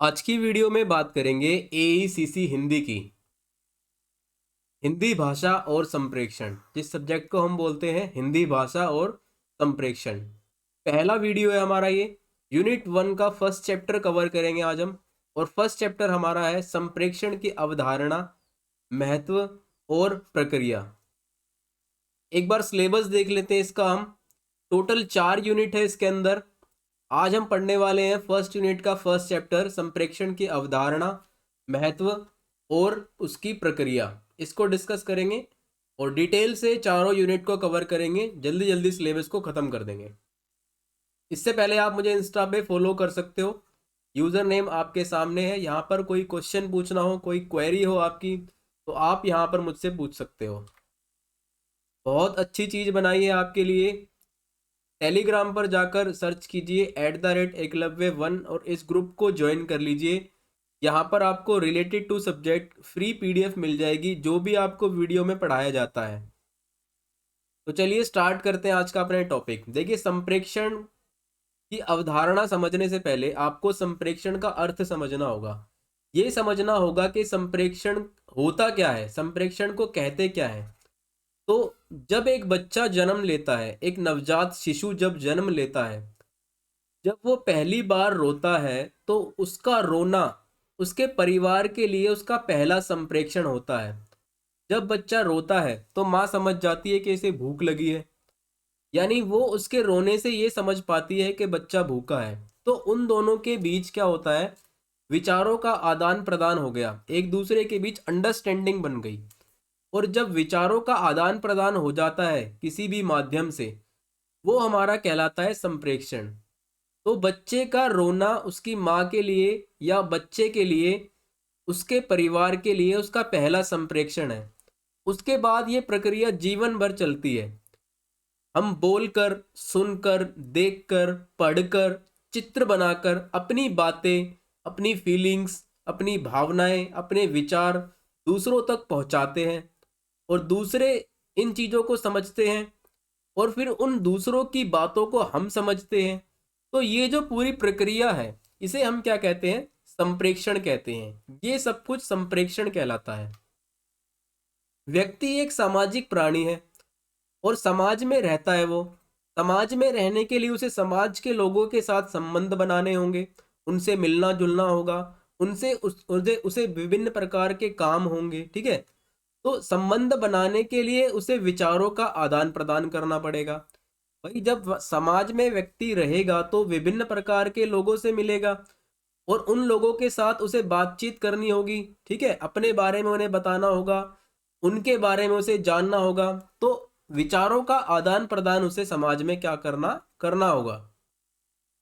आज की वीडियो में बात करेंगे एईसीसी हिंदी की। हिंदी भाषा और संप्रेषण, जिस सब्जेक्ट को हम बोलते हैं हिंदी भाषा और संप्रेषण। पहला वीडियो है हमारा ये। यूनिट 1 का फर्स्ट चैप्टर कवर करेंगे आज हम। और फर्स्ट चैप्टर हमारा है संप्रेषण की अवधारणा, महत्व और प्रक्रिया। एक बार सिलेबस देख लेते हैं इसका हम। टोटल 4 यूनिट है इसके अंदर। आज हम पढ़ने वाले हैं फर्स्ट यूनिट का फर्स्ट चैप्टर, संप्रेषण की अवधारणा, महत्व और उसकी प्रक्रिया। इसको डिस्कस करेंगे और डिटेल से चारों यूनिट को कवर करेंगे। जल्दी जल्दी सिलेबस को ख़त्म कर देंगे। इससे पहले आप मुझे इंस्टा पे फॉलो कर सकते हो। यूज़र नेम आपके सामने है। यहाँ पर कोई क्वेश्चन पूछना हो, कोई क्वेरी हो आपकी, तो आप यहाँ पर मुझसे पूछ सकते हो। बहुत अच्छी चीज़ बनाई है आपके लिए। टेलीग्राम पर जाकर सर्च कीजिए @एकलव्य1 और इस ग्रुप को ज्वाइन कर लीजिए। यहाँ पर आपको related to subject free PDF मिल जाएगी, जो भी आपको वीडियो में पढ़ाया जाता है। तो चलिए स्टार्ट करते हैं आज का अपने टॉपिक। देखिए, संप्रेषण की अवधारणा समझने से पहले आपको संप्रेषण का अर्थ समझना होगा। ये समझना होगा कि संप्रेषण होता क्या है, संप्रेषण को कहते क्या है। तो जब एक बच्चा जन्म लेता है, एक नवजात शिशु जब जन्म लेता है, जब वो पहली बार रोता है तो उसका रोना उसके परिवार के लिए उसका पहला संप्रेषण होता है। जब बच्चा रोता है तो माँ समझ जाती है कि इसे भूख लगी है, यानी वो उसके रोने से ये समझ पाती है कि बच्चा भूखा है। तो उन दोनों के बीच क्या होता है, विचारों का आदान प्रदान हो गया, एक दूसरे के बीच अंडरस्टैंडिंग बन गई। और जब विचारों का आदान प्रदान हो जाता है किसी भी माध्यम से, वो हमारा कहलाता है संप्रेषण। तो बच्चे का रोना उसकी माँ के लिए या बच्चे के लिए, उसके परिवार के लिए उसका पहला संप्रेषण है। उसके बाद ये प्रक्रिया जीवन भर चलती है। हम बोलकर, सुनकर, देखकर, पढ़कर, चित्र बनाकर अपनी बातें, अपनी फीलिंग्स, अपनी भावनाएं, अपने विचार दूसरों तक पहुंचाते हैं और दूसरे इन चीज़ों को समझते हैं और फिर उन दूसरों की बातों को हम समझते हैं। तो ये जो पूरी प्रक्रिया है, इसे हम क्या कहते हैं, संप्रेषण कहते हैं। ये सब कुछ संप्रेषण कहलाता है। व्यक्ति एक सामाजिक प्राणी है और समाज में रहता है। वो समाज में रहने के लिए उसे समाज के लोगों के साथ संबंध बनाने होंगे, उनसे मिलना जुलना होगा, उसे विभिन्न प्रकार के काम होंगे। ठीक है। तो संबंध बनाने के लिए उसे विचारों का आदान प्रदान करना पड़ेगा। भाई, जब समाज में व्यक्ति रहेगा तो विभिन्न प्रकार के लोगों से मिलेगा और उन लोगों के साथ उसे बातचीत करनी होगी। ठीक है, अपने बारे में उन्हें बताना होगा, उनके बारे में उसे जानना होगा। तो विचारों का आदान प्रदान उसे समाज में क्या करना करना होगा।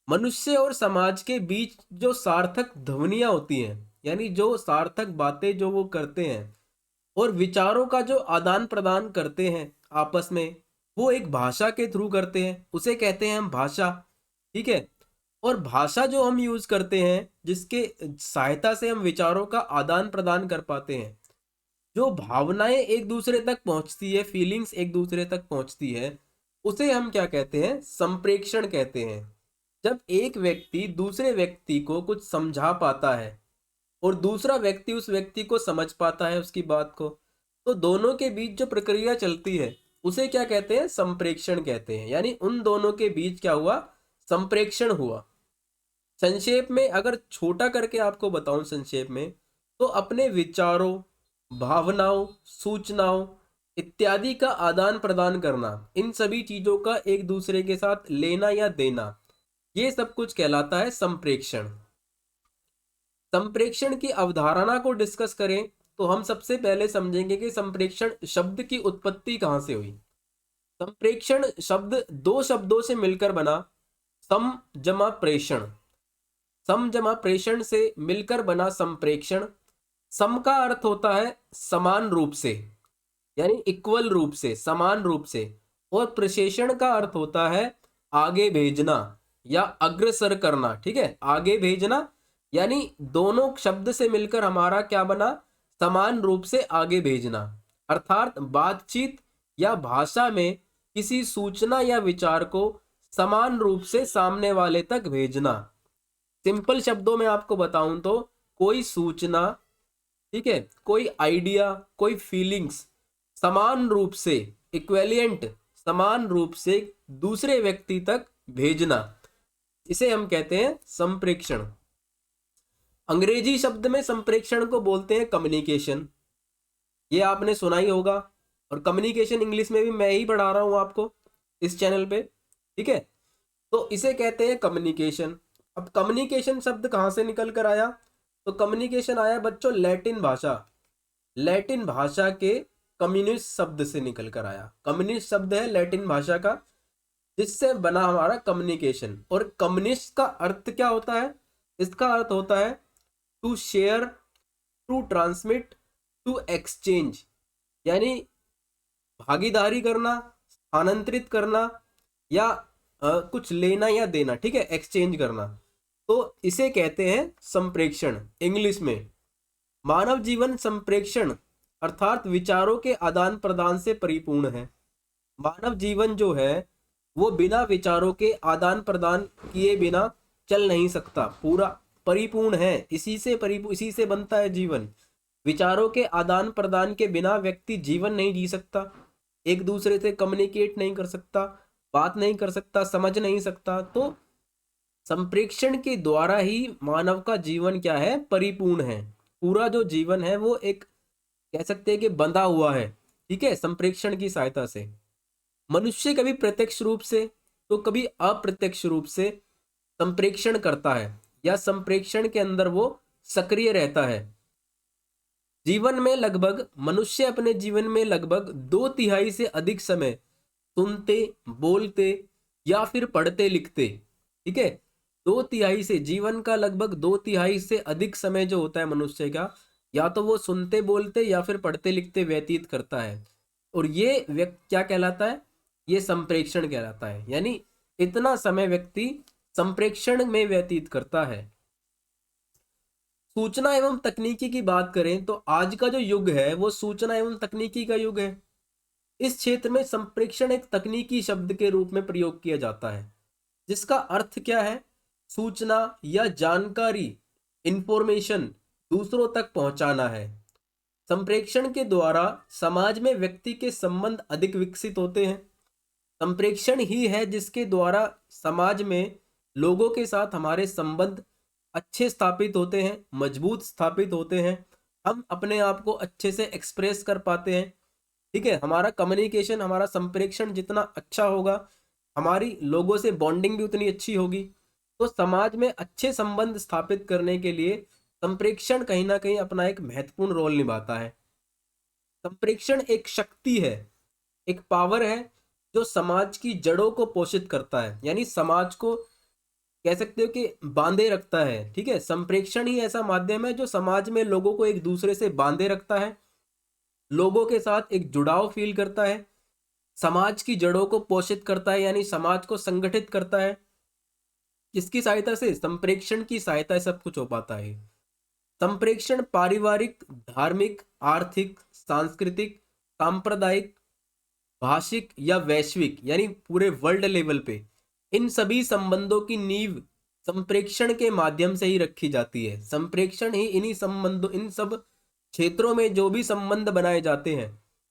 मनुष्य और समाज के बीच जो सार्थक ध्वनियां होती हैं, यानी जो सार्थक बातें जो वो करते हैं और विचारों का जो आदान प्रदान करते हैं आपस में, वो एक भाषा के थ्रू करते हैं। उसे कहते हैं हम भाषा। ठीक है। और भाषा जो हम यूज करते हैं, जिसके सहायता से हम विचारों का आदान प्रदान कर पाते हैं, जो भावनाएं एक दूसरे तक पहुंचती है, फीलिंग्स एक दूसरे तक पहुंचती है, उसे हम क्या कहते हैं, संप्रेषण कहते हैं। जब एक व्यक्ति दूसरे व्यक्ति को कुछ समझा पाता है और दूसरा व्यक्ति उस व्यक्ति को समझ पाता है, उसकी बात को, तो दोनों के बीच जो प्रक्रिया चलती है उसे क्या कहते हैं, संप्रेषण कहते हैं। यानी उन दोनों के बीच क्या हुआ, संप्रेषण हुआ। संक्षेप में अगर छोटा करके आपको बताऊं संक्षेप में, तो अपने विचारों, भावनाओं, सूचनाओं इत्यादि का आदान प्रदान करना, इन सभी चीजों का एक दूसरे के साथ लेना या देना, ये सब कुछ कहलाता है संप्रेषण। संप्रेषण की अवधारणा को डिस्कस करें तो हम सबसे पहले समझेंगे कि संप्रेषण शब्द की उत्पत्ति कहाँ से हुई। संप्रेषण शब्द दो शब्दों से मिलकर बना, सम जमा प्रेषण। सम जमा प्रेषण से मिलकर बना संप्रेषण। सम का अर्थ होता है समान रूप से, यानी इक्वल रूप से, समान रूप से। और प्रेषण का अर्थ होता है आगे भेजना या अग्रसर करना। ठीक है, आगे भेजना, यानी दोनों शब्द से मिलकर हमारा क्या बना, समान रूप से आगे भेजना। अर्थात बातचीत या भाषा में किसी सूचना या विचार को समान रूप से सामने वाले तक भेजना। सिंपल शब्दों में आपको बताऊं तो कोई सूचना, ठीक है, कोई आइडिया, कोई फीलिंग्स समान रूप से, इक्विवेलेंट, समान रूप से दूसरे व्यक्ति तक भेजना, इसे हम कहते हैं संप्रेक्षण। अंग्रेजी शब्द में संप्रेक्षण को बोलते हैं कम्युनिकेशन, ये आपने सुना ही होगा। और कम्युनिकेशन इंग्लिश में भी मैं ही पढ़ा रहा हूं आपको इस चैनल पे, ठीक है। तो इसे कहते हैं कम्युनिकेशन। अब कम्युनिकेशन शब्द कहाँ से निकल कर आया? तो कम्युनिकेशन आया बच्चों लैटिन भाषा, लैटिन भाषा के कम्युनिस्ट शब्द से निकल कर आया। कम्युनिस्ट शब्द है लैटिन भाषा का, जिससे बना हमारा कम्युनिकेशन। और कम्युनिस्ट का अर्थ क्या होता है? इसका अर्थ होता है to share, to transmit, to exchange, यानी भागीदारी करना, स्थानांतरित करना, या कुछ लेना या देना, ठीक है, एक्सचेंज करना। तो इसे कहते हैं संप्रेक्षण इंग्लिश में। मानव जीवन संप्रेक्षण अर्थात विचारों के आदान प्रदान से परिपूर्ण है। मानव जीवन जो है वो बिना विचारों के आदान प्रदान किए बिना चल नहीं सकता, पूरा परिपूर्ण है। इसी से बनता है जीवन। विचारों के आदान प्रदान के बिना व्यक्ति जीवन नहीं जी सकता, एक दूसरे से कम्युनिकेट नहीं कर सकता, बात नहीं कर सकता, समझ नहीं सकता। तो संप्रेक्षण के द्वारा ही मानव का जीवन क्या है? परिपूर्ण है। पूरा जो जीवन है वो एक कह सकते हैं कि बंधा हुआ है, ठीक है, संप्रेक्षण की सहायता से। मनुष्य कभी प्रत्यक्ष रूप से तो कभी अप्रत्यक्ष रूप से संप्रेक्षण करता है, या संप्रेक्षण के अंदर वो सक्रिय रहता है। मनुष्य अपने जीवन में लगभग 2/3 से अधिक समय सुनते, बोलते या फिर पढ़ते लिखते, ठीक है, 2/3 से, जीवन का लगभग 2/3 से अधिक समय जो होता है मनुष्य का, या तो वो सुनते, बोलते या फिर पढ़ते लिखते व्यतीत करता है। और ये व्यक्ति क्या कहलाता है? ये संप्रेक्षण कहलाता है। यानी इतना समय व्यक्ति संप्रेक्षण में व्यतीत करता है। सूचना एवं तकनीकी की बात करें तो आज का जो युग है वो सूचना एवं तकनीकी का युग है। इस क्षेत्र में संप्रेक्षण एक तकनीकी शब्द के रूप में प्रयोग किया जाता है, जिसका अर्थ क्या है? सूचना या जानकारी, इंफॉर्मेशन दूसरों तक पहुंचाना है। संप्रेक्षण के द्वारा समाज में व्यक्ति के संबंध अधिक विकसित होते हैं। संप्रेक्षण ही है जिसके द्वारा समाज में लोगों के साथ हमारे संबंध अच्छे स्थापित होते हैं, मजबूत स्थापित होते हैं, हम अपने आप को अच्छे से एक्सप्रेस कर पाते हैं, ठीक है। हमारा कम्युनिकेशन, हमारा संप्रेक्षण जितना अच्छा होगा, हमारी लोगों से बॉन्डिंग भी उतनी अच्छी होगी। तो समाज में अच्छे संबंध स्थापित करने के लिए संप्रेक्षण कहीं ना कहीं अपना एक महत्वपूर्ण रोल निभाता है। संप्रेक्षण एक शक्ति है, एक पावर है जो समाज की जड़ों को पोषित करता है, यानी समाज को कह सकते हो कि बांधे रखता है, ठीक है। संप्रेक्षण ही ऐसा माध्यम है जो समाज में लोगों को एक दूसरे से बांधे रखता है, लोगों के साथ एक जुड़ाव फील करता है, समाज की जड़ों को पोषित करता है, यानी समाज को संगठित करता है। इसकी सहायता से, संप्रेक्षण की सहायता से सब कुछ हो पाता है। संप्रेक्षण पारिवारिक, धार्मिक, आर्थिक, सांस्कृतिक, सांप्रदायिक, भाषिक या वैश्विक, यानी पूरे वर्ल्ड लेवल पे इन सभी संबंधों की नींव संप्रेक्षण के माध्यम से ही रखी जाती है। संप्रेक्षण ही इन्हीं संबंधों, इन सब क्षेत्रों में जो भी संबंध बनाए जाते हैं,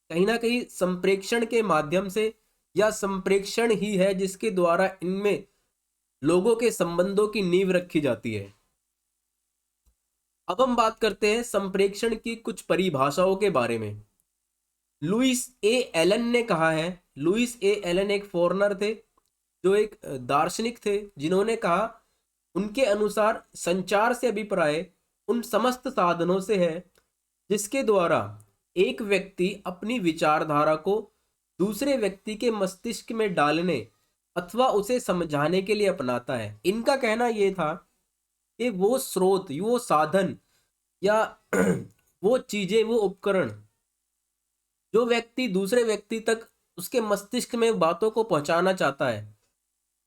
कहीं ना कहीं संप्रेक्षण के माध्यम से, या संप्रेक्षण ही है जिसके द्वारा इनमें लोगों के संबंधों की नींव रखी जाती है। अब हम बात करते हैं संप्रेक्षण की कुछ परिभाषाओं के बारे में। लुइस ए एलन ने कहा है, लुइस ए एलन एक फॉरेनर थे, जो एक दार्शनिक थे, जिन्होंने कहा, उनके अनुसार संचार से अभिप्राय उन समस्त साधनों से है जिसके द्वारा एक व्यक्ति अपनी विचारधारा को दूसरे व्यक्ति के मस्तिष्क में डालने अथवा उसे समझाने के लिए अपनाता है। इनका कहना यह था कि वो स्रोत, वो साधन या वो चीजें, वो उपकरण जो व्यक्ति दूसरे व्यक्ति तक उसके मस्तिष्क में बातों को पहुंचाना चाहता है,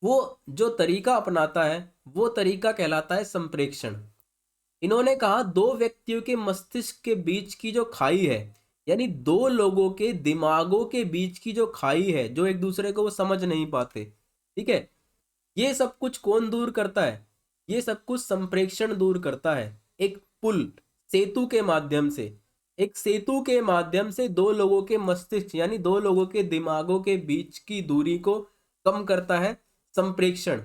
वो जो तरीका अपनाता है वो तरीका कहलाता है संप्रेक्षण। इन्होंने कहा, दो व्यक्तियों के मस्तिष्क के बीच की जो खाई है, यानी दो लोगों के दिमागों के बीच की जो खाई है, जो एक दूसरे को वो समझ नहीं पाते, ठीक है, ये सब कुछ कौन दूर करता है? ये सब कुछ संप्रेक्षण दूर करता है। एक पुल, सेतु के माध्यम से, एक सेतु के माध्यम से दो लोगों के मस्तिष्क यानी दो लोगों के दिमागों के बीच की दूरी को कम करता है संप्रेक्षण।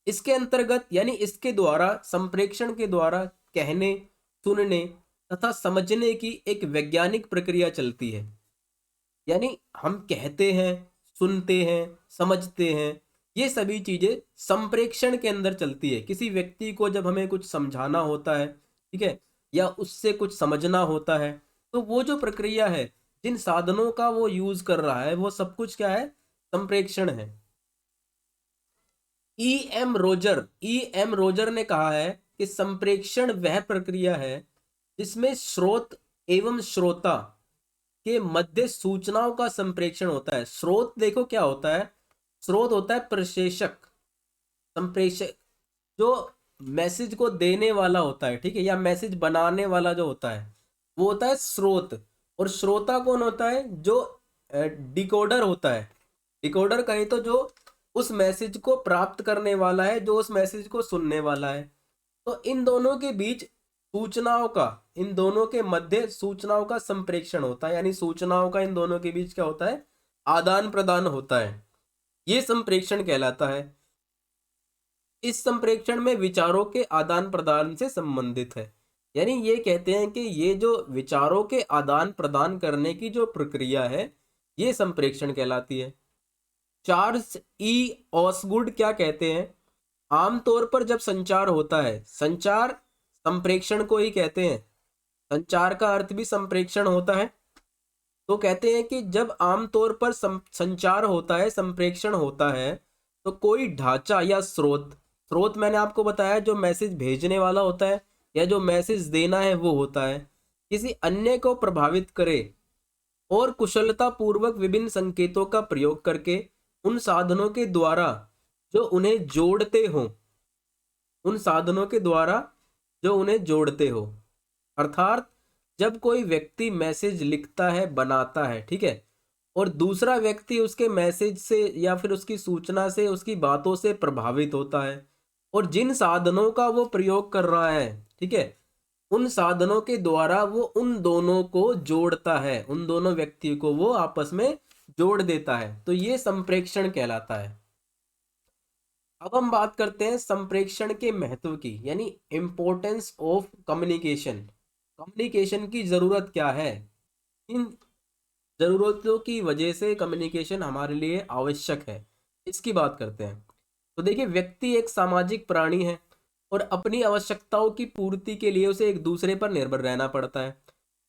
इसके अंतर्गत यानी इसके द्वारा, संप्रेक्षण के द्वारा कहने, सुनने तथा समझने की एक वैज्ञानिक प्रक्रिया चलती है। यानी हम कहते हैं, सुनते हैं, समझते हैं, ये सभी चीजें संप्रेक्षण के अंदर चलती है। किसी व्यक्ति को जब हमें कुछ समझाना होता है, ठीक है, या उससे कुछ समझना होता है, तो वो जो प्रक्रिया है, जिन साधनों का वो यूज कर रहा है, वो सब कुछ क्या है, संप्रेक्षण है। ई एम रोजर ने कहा है कि संप्रेक्षण वह प्रक्रिया है जिसमें स्रोत एवं श्रोता के मध्य सूचनाओं का संप्रेक्षण होता है। स्रोत देखो क्या होता है, स्रोत होता है प्रशेषक, संप्रेषक जो मैसेज को देने वाला होता है, ठीक है, या मैसेज बनाने वाला जो होता है वो होता है स्रोत। और श्रोता कौन होता है, जो डिकोडर होता है। डिकोडर कहें तो जो उस मैसेज को प्राप्त करने वाला है, जो उस मैसेज को सुनने वाला है। तो इन दोनों के बीच सूचनाओं का, इन दोनों के मध्य सूचनाओं का संप्रेक्षण होता है, यानी सूचनाओं का इन दोनों के बीच क्या होता है, आदान प्रदान होता है। ये संप्रेक्षण कहलाता है। इस संप्रेक्षण में विचारों के आदान प्रदान से संबंधित है। यानी ये कहते हैं कि ये जो विचारों के आदान प्रदान करने की जो प्रक्रिया है, ये संप्रेक्षण कहलाती है। चार्ल्स ई ऑसगुड क्या कहते हैं, आमतौर पर जब संचार होता है, संचार संप्रेक्षण को ही कहते हैं, संचार का अर्थ भी संप्रेक्षण होता है। तो कहते हैं कि जब आमतौर पर संचार होता है, संप्रेक्षण होता है, तो कोई ढांचा या स्रोत, स्रोत मैंने आपको बताया जो मैसेज भेजने वाला होता है या जो मैसेज देना है वो होता है, किसी अन्य को प्रभावित करे और कुशलता पूर्वक विभिन्न संकेतों का प्रयोग करके उन साधनों के द्वारा जो उन्हें जोड़ते हो, उन साधनों के द्वारा जो उन्हें जोड़ते हो। अर्थात जब कोई व्यक्ति मैसेज लिखता है, बनाता है, ठीक है, और दूसरा व्यक्ति उसके मैसेज से या फिर उसकी सूचना से, उसकी बातों से प्रभावित होता है, और जिन साधनों का वो प्रयोग कर रहा है, ठीक है, उन साधनों के द्वारा वो उन दोनों को जोड़ता है, उन दोनों व्यक्ति को वो आपस में जोड़ देता है, तो ये संप्रेक्षण कहलाता है। अब हम बात करते हैं संप्रेक्षण के महत्व की, यानी इंपॉर्टेंस ऑफ कम्युनिकेशन। कम्युनिकेशन की जरूरत क्या है, इन जरूरतों की वजह से कम्युनिकेशन हमारे लिए आवश्यक है, इसकी बात करते हैं। तो देखिए, व्यक्ति एक सामाजिक प्राणी है और अपनी आवश्यकताओं की पूर्ति के लिए उसे एक दूसरे पर निर्भर रहना पड़ता है।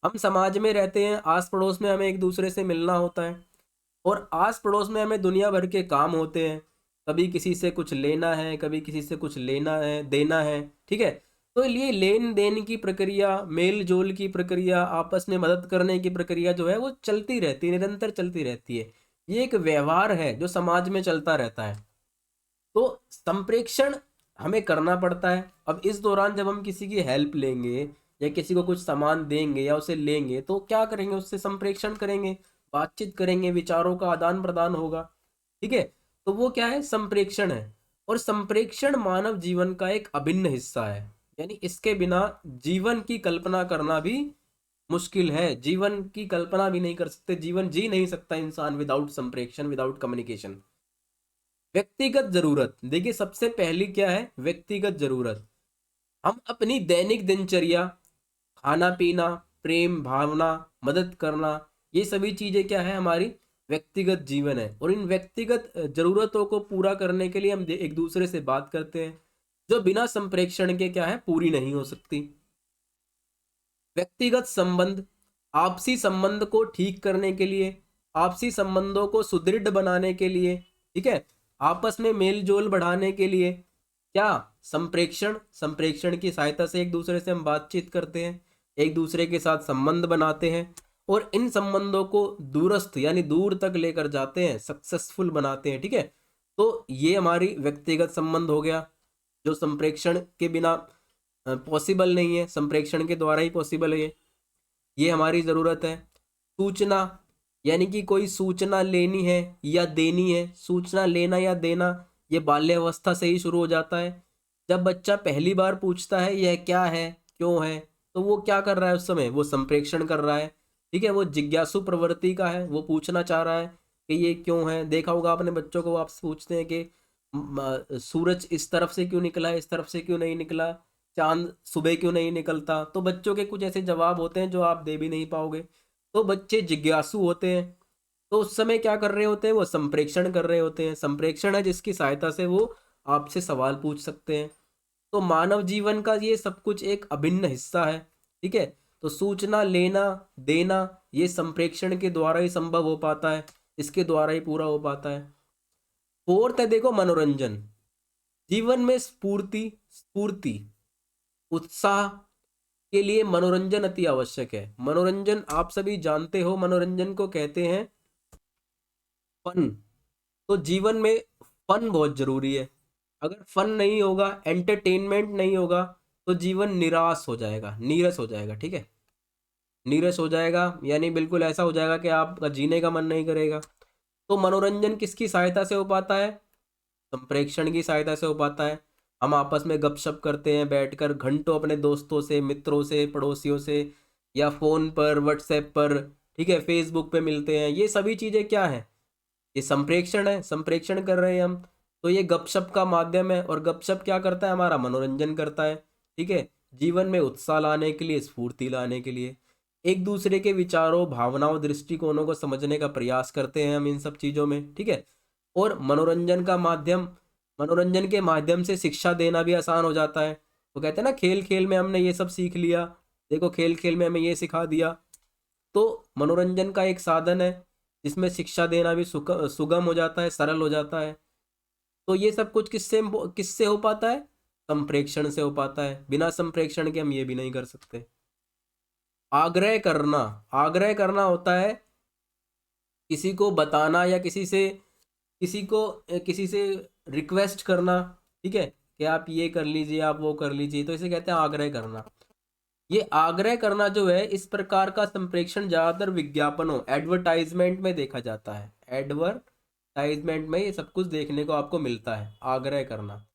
हम समाज में रहते हैं, आस पड़ोस में हमें एक दूसरे से मिलना होता है, और आस पड़ोस में हमें दुनिया भर के काम होते हैं। कभी किसी से कुछ लेना है, कभी किसी से कुछ लेना है, देना है, ठीक है। तो ये लेन देन की प्रक्रिया, मेल जोल की प्रक्रिया, आपस में मदद करने की प्रक्रिया जो है वो चलती रहती है, निरंतर चलती रहती है। ये एक व्यवहार है जो समाज में चलता रहता है। तो संप्रेक्षण हमें करना पड़ता है। अब इस दौरान जब हम किसी की हेल्प लेंगे या किसी को कुछ सामान देंगे या उसे लेंगे, तो क्या करेंगे, उससे संप्रेक्षण करेंगे, बातचीत करेंगे, विचारों का आदान प्रदान होगा, ठीक है। तो वो क्या है, संप्रेक्षण है। और संप्रेक्षण मानव जीवन का एक अभिन्न हिस्सा है, यानी इसके बिना जीवन की कल्पना करना भी मुश्किल है। जीवन की कल्पना भी नहीं कर सकते, जीवन जी नहीं सकता इंसान विदाउट संप्रेक्षण, विदाउट कम्युनिकेशन। व्यक्तिगत जरूरत, देखिए सबसे पहली क्या है, व्यक्तिगत जरूरत। हम अपनी दैनिक दिनचर्या, खाना पीना, प्रेम भावना, मदद करना, ये सभी चीजें क्या है, हमारी व्यक्तिगत जीवन है। और इन व्यक्तिगत जरूरतों को पूरा करने के लिए हम एक दूसरे से बात करते हैं, जो बिना संप्रेक्षण के क्या है, पूरी नहीं हो सकती। व्यक्तिगत संबंध, आपसी संबंध को ठीक करने के लिए, आपसी संबंधों को सुदृढ़ बनाने के लिए, ठीक है, आपस में मेल जोल बढ़ाने के लिए क्या, संप्रेक्षण, संप्रेक्षण की सहायता से एक दूसरे से हम बातचीत करते हैं, एक दूसरे के साथ संबंध बनाते हैं, और इन संबंधों को दूरस्थ यानी दूर तक लेकर जाते हैं, सक्सेसफुल बनाते हैं, ठीक है। तो ये हमारी व्यक्तिगत संबंध हो गया, जो संप्रेक्षण के बिना पॉसिबल नहीं है, संप्रेक्षण के द्वारा ही पॉसिबल है ये हमारी ज़रूरत है। सूचना, यानी कि कोई सूचना लेनी है या देनी है, सूचना लेना या देना ये बाल्यावस्था से ही शुरू हो जाता है। जब बच्चा पहली बार पूछता है यह क्या है, क्यों है, तो वो क्या कर रहा है उस समय, वो संप्रेक्षण कर रहा है। ठीक है, वो जिज्ञासु प्रवृत्ति का है, वो पूछना चाह रहा है कि ये क्यों है। देखा होगा अपने बच्चों को, आपसे पूछते हैं कि सूरज इस तरफ से क्यों निकला, इस तरफ से क्यों नहीं निकला, चांद सुबह क्यों नहीं निकलता, तो बच्चों के कुछ ऐसे जवाब होते हैं जो आप दे भी नहीं पाओगे। तो बच्चे जिज्ञासु होते हैं, तो उस समय क्या कर रहे होते हैं, वो संप्रेक्षण कर रहे होते हैं। संप्रेक्षण है जिसकी सहायता से वो आपसे सवाल पूछ सकते हैं। तो मानव जीवन का ये सब कुछ एक अभिन्न हिस्सा है। ठीक है, तो सूचना लेना देना ये संप्रेक्षण के द्वारा ही संभव हो पाता है, इसके द्वारा ही पूरा हो पाता है। फोर्थ है देखो मनोरंजन। जीवन में स्फूर्ति स्फूर्ति उत्साह के लिए मनोरंजन अति आवश्यक है। मनोरंजन आप सभी जानते हो, मनोरंजन को कहते हैं फन। तो जीवन में फन बहुत जरूरी है। अगर फन नहीं होगा, एंटरटेनमेंट नहीं होगा, तो जीवन निराश हो जाएगा, नीरस हो जाएगा। ठीक है, नीरस हो जाएगा यानी बिल्कुल ऐसा हो जाएगा कि आपका जीने का मन नहीं करेगा। तो मनोरंजन किसकी सहायता से हो पाता है, संप्रेक्षण की सहायता से हो पाता है। हम आपस में गपशप करते हैं बैठकर घंटों, अपने दोस्तों से, मित्रों से, पड़ोसियों से, या फोन पर, व्हाट्सएप पर, ठीक है, फेसबुक पे मिलते हैं। ये सभी चीजें क्या है, ये संप्रेक्षण है, संप्रेक्षण कर रहे हैं हम। तो ये गपशप का माध्यम है, और गपशप क्या करता है, हमारा मनोरंजन करता है। ठीक है, जीवन में उत्साह लाने के लिए, स्फूर्ति लाने के लिए, एक दूसरे के विचारों, भावनाओं, दृष्टिकोणों को समझने का प्रयास करते हैं हम इन सब चीज़ों में। ठीक है, और मनोरंजन का माध्यम, मनोरंजन के माध्यम से शिक्षा देना भी आसान हो जाता है। वो कहते हैं ना, खेल खेल में हमने ये सब सीख लिया, देखो खेल खेल में हमें ये सिखा दिया। तो मनोरंजन का एक साधन है जिसमें शिक्षा देना भी सुगम हो जाता है, सरल हो जाता है। तो ये सब कुछ किससे किससे हो पाता है, संप्रेक्षण से हो पाता है। बिना संप्रेक्षण के हम ये भी नहीं कर सकते। आग्रह करना, आग्रह करना होता है किसी को बताना, या किसी को किसी से रिक्वेस्ट करना। ठीक है, कि आप ये कर लीजिए, आप वो कर लीजिए, तो इसे कहते हैं आग्रह करना। ये आग्रह करना जो है, इस प्रकार का संप्रेक्षण ज्यादातर विज्ञापनों, एडवर्टाइजमेंट में देखा जाता है। एडवर्टाइजमेंट में ये सब कुछ देखने को आपको मिलता है, आग्रह करना।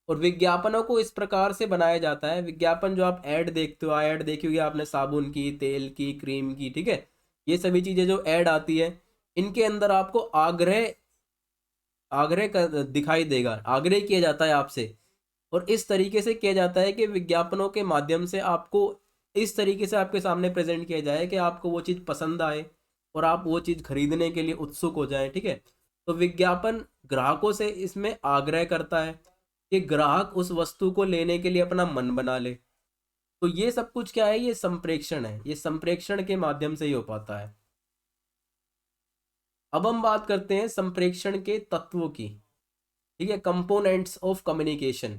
और विज्ञापनों को इस प्रकार से बनाया जाता है, विज्ञापन जो आप ऐड देखते हो, ऐड देखी होगी आपने साबुन की, तेल की, क्रीम की। ठीक है, ये सभी चीजें जो ऐड आती है, इनके अंदर आपको आग्रह आग्रह कर दिखाई देगा, आग्रह किया जाता है आपसे। और इस तरीके से किया जाता है कि विज्ञापनों के माध्यम से आपको इस तरीके से आपके सामने प्रेजेंट किया जाए कि आपको वो चीज़ पसंद आए और आप वो चीज़ खरीदने के लिए उत्सुक हो जाएं। ठीक है, तो विज्ञापन ग्राहकों से इसमें आग्रह करता है कि ग्राहक उस वस्तु को लेने के लिए अपना मन बना ले। तो ये सब कुछ क्या है, ये संप्रेक्षण है, ये संप्रेक्षण के माध्यम से ही हो पाता है। अब हम बात करते हैं संप्रेक्षण के तत्वों की। ठीक है, कंपोनेंट्स ऑफ कम्युनिकेशन।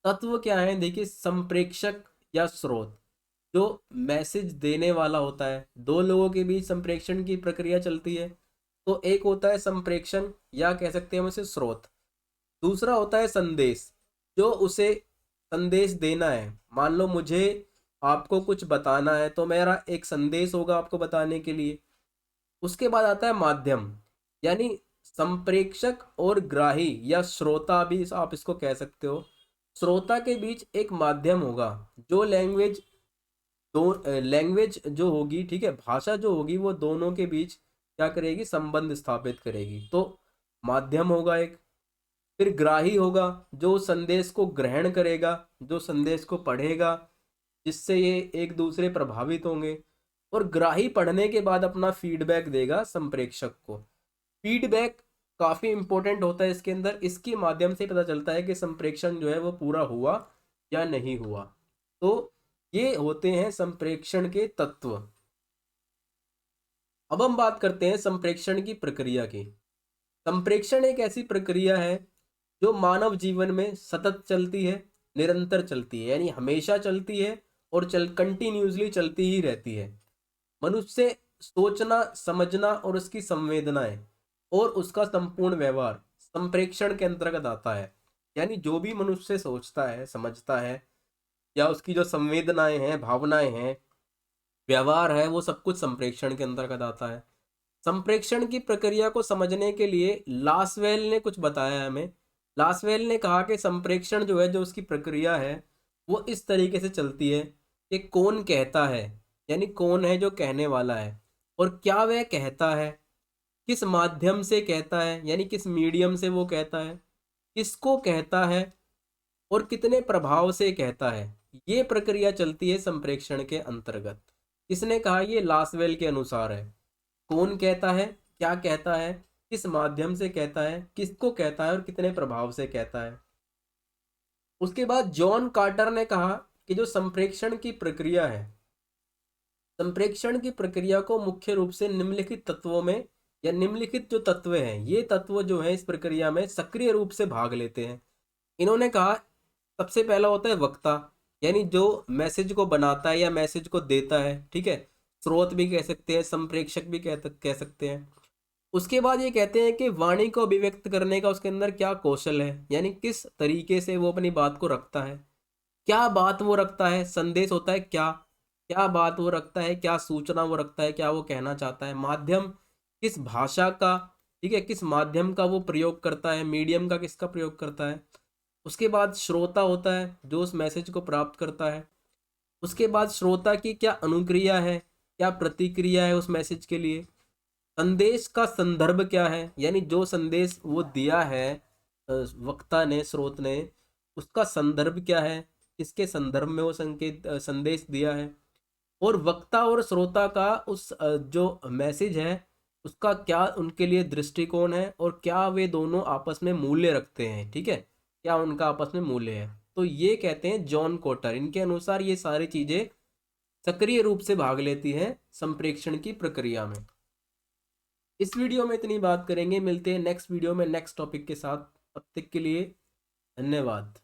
तत्व क्या है, देखिए, संप्रेषक या स्रोत, जो मैसेज देने वाला होता है। दो लोगों के बीच संप्रेषण की प्रक्रिया चलती है, तो एक होता है संप्रेषण, या कह सकते हैं हम उसे स्रोत। दूसरा होता है संदेश, जो उसे संदेश देना है। मान लो मुझे आपको कुछ बताना है, तो मेरा एक संदेश होगा आपको बताने के लिए। उसके बाद आता है माध्यम, यानी संप्रेक्षक और ग्राही या श्रोता भी आप इसको कह सकते हो। श्रोता के बीच एक माध्यम होगा, जो लैंग्वेज जो होगी, ठीक है, भाषा जो होगी, वो दोनों के बीच क्या करेगी, संबंध स्थापित करेगी। तो माध्यम होगा एक। फिर ग्राही होगा, जो संदेश को ग्रहण करेगा, जो संदेश को पढ़ेगा, जिससे ये एक दूसरे प्रभावित होंगे। और ग्राही पढ़ने के बाद अपना फीडबैक देगा संप्रेषक को। फीडबैक काफी इंपॉर्टेंट होता है इसके अंदर, इसके माध्यम से पता चलता है कि संप्रेषण जो है वो पूरा हुआ या नहीं हुआ। तो ये होते हैं संप्रेषण के तत्व। अब हम बात करते हैं संप्रेषण की प्रक्रिया की। संप्रेषण एक ऐसी प्रक्रिया है जो मानव जीवन में सतत चलती है, निरंतर चलती है, यानी हमेशा चलती है, और कंटिन्यूसली चलती ही रहती है। मनुष्य सोचना, समझना और उसकी संवेदनाएं और उसका संपूर्ण व्यवहार संप्रेषण के अंतर्गत आता है। यानी जो भी मनुष्य सोचता है, समझता है, या उसकी जो संवेदनाएं हैं, भावनाएं हैं, व्यवहार है, वो सब कुछ संप्रेषण के अंतर्गत आता है। संप्रेषण की प्रक्रिया को समझने के लिए लासवेल ने कुछ बताया हमें। लासवेल ने कहा कि संप्रेक्षण जो है, जो उसकी प्रक्रिया है, वो इस तरीके से चलती है कि कौन कहता है, यानी कौन है जो कहने वाला है, और क्या वह कहता है, किस माध्यम से कहता है, यानी किस मीडियम से वो कहता है, किसको कहता है, और कितने प्रभाव से कहता है। ये प्रक्रिया चलती है संप्रेक्षण के अंतर्गत। किसने कहा? ये लासवेल के अनुसार है। कौन कहता है, क्या कहता है, किस माध्यम से कहता है, किसको कहता है, और कितने प्रभाव से कहता है। उसके बाद जॉन कार्टर ने कहा कि जो संप्रेक्षण की प्रक्रिया है, संप्रेक्षण की प्रक्रिया को मुख्य रूप से निम्नलिखित तत्वों में, या निम्नलिखित जो तत्व हैं, ये तत्व जो है इस प्रक्रिया में सक्रिय रूप से भाग लेते हैं। इन्होंने कहा सबसे पहला होता है वक्ता, यानी जो मैसेज को बनाता है या मैसेज को देता है, ठीक है। स्रोत भी कह सकते हैं, संप्रेषक भी कह सकते हैं। उसके बाद ये कहते हैं कि वाणी को अभिव्यक्त करने का उसके अंदर क्या कौशल है, यानी किस तरीके से वो अपनी बात को रखता है, क्या बात वो रखता है, संदेश होता है क्या, क्या बात वो रखता है, क्या सूचना वो रखता है, क्या वो कहना चाहता है। माध्यम, किस भाषा का, ठीक है, किस माध्यम का वो प्रयोग करता है, मीडियम का किसका प्रयोग करता है। उसके बाद श्रोता होता है जो उस मैसेज को प्राप्त करता है। उसके बाद श्रोता की क्या अनुक्रिया है, क्या प्रतिक्रिया है उस मैसेज के लिए। संदेश का संदर्भ क्या है, यानी जो संदेश वो दिया है वक्ता ने, स्रोत ने, उसका संदर्भ क्या है, किसके संदर्भ में वो संदेश दिया है। और वक्ता और श्रोता का उस जो मैसेज है उसका क्या उनके लिए दृष्टिकोण है, और क्या वे दोनों आपस में मूल्य रखते हैं, ठीक है, क्या उनका आपस में मूल्य है। तो ये कहते हैं जॉन कोटर, इनके अनुसार ये सारी चीजें सक्रिय रूप से भाग लेती हैं संप्रेक्षण की प्रक्रिया में। इस वीडियो में इतनी बात करेंगे, मिलते हैं नेक्स्ट वीडियो में नेक्स्ट टॉपिक के साथ। तब तक के लिए धन्यवाद।